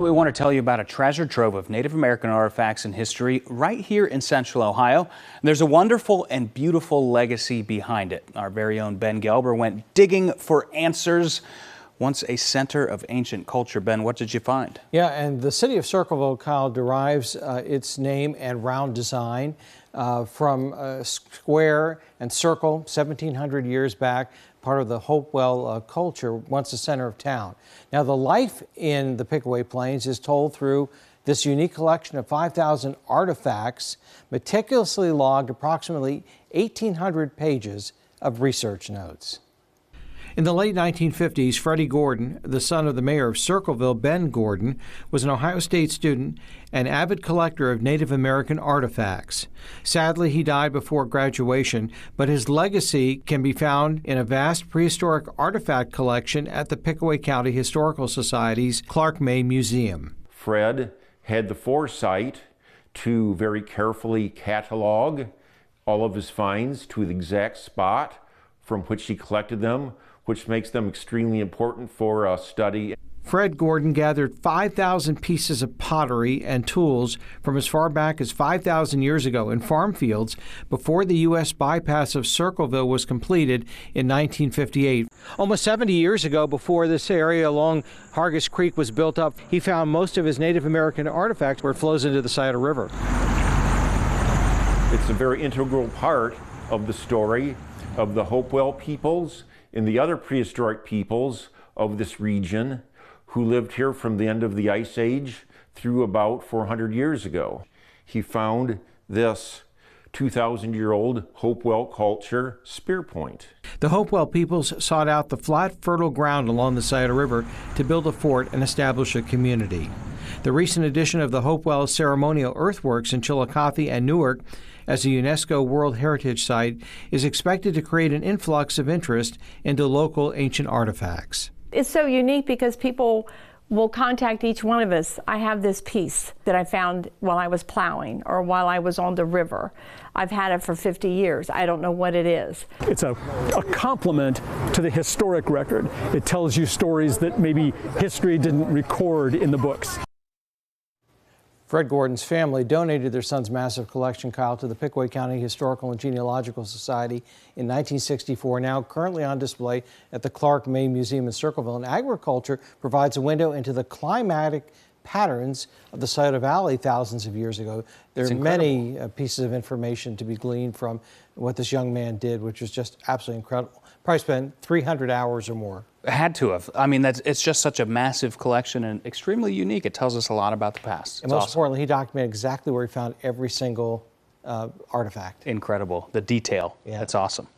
We want to tell you about a treasure trove of Native American artifacts and history right here in Central Ohio. There's a wonderful and beautiful legacy behind it. Our very own Ben Gelber went digging for answers. Once a center of ancient culture. Ben, what did you find? Yeah, and the city of Circleville, Kyle, derives its name and round design from a square and circle 1,700 years back, part of the Hopewell culture, once the center of town. Now, the life in the Pickaway Plains is told through this unique collection of 5,000 artifacts, meticulously logged approximately 1,800 pages of research notes. In the late 1950s, Freddie Gordon, the son of the mayor of Circleville, Ben Gordon, was an Ohio State student and avid collector of Native American artifacts. Sadly, he died before graduation, but his legacy can be found in a vast prehistoric artifact collection at the Pickaway County Historical Society's Clark May Museum. Fred had the foresight to very carefully catalog all of his finds to the exact spot from which he collected them, which makes them extremely important for study. Fred Gordon gathered 5,000 pieces of pottery and tools from as far back as 5,000 years ago in farm fields before the U.S. bypass of Circleville was completed in 1958. Almost 70 years ago, before this area along Hargis Creek was built up, he found most of his Native American artifacts where it flows into the Scioto River. It's a very integral part of the story of the Hopewell peoples and the other prehistoric peoples of this region who lived here from the end of the Ice Age through about 400 years ago. He found this 2,000-year-old Hopewell culture spear point. The Hopewell peoples sought out the flat, fertile ground along the Scioto River to build a fort and establish a community. The recent addition of the Hopewell ceremonial earthworks in Chillicothe and Newark as a UNESCO World Heritage Site is expected to create an influx of interest into local ancient artifacts. It's so unique because people will contact each one of us. I have this piece that I found while I was plowing or while I was on the river. I've had it for 50 years. I don't know what it is. It's a complement to the historic record. It tells you stories that maybe history didn't record in the books. Fred Gordon's family donated their son's massive collection, Kyle, to the Pickaway County Historical and Genealogical Society in 1964, now currently on display at the Clark May Museum in Circleville. And agriculture provides a window into the climatic patterns of the Scioto Valley thousands of years ago. There are many pieces of information to be gleaned from what this young man did, which was just absolutely incredible. Probably spent 300 hours or more. Had to have. I mean, it's just such a massive collection and extremely unique. It tells us a lot about the past. And most importantly, he documented exactly where he found every single artifact. Incredible. The detail. Yeah. That's awesome.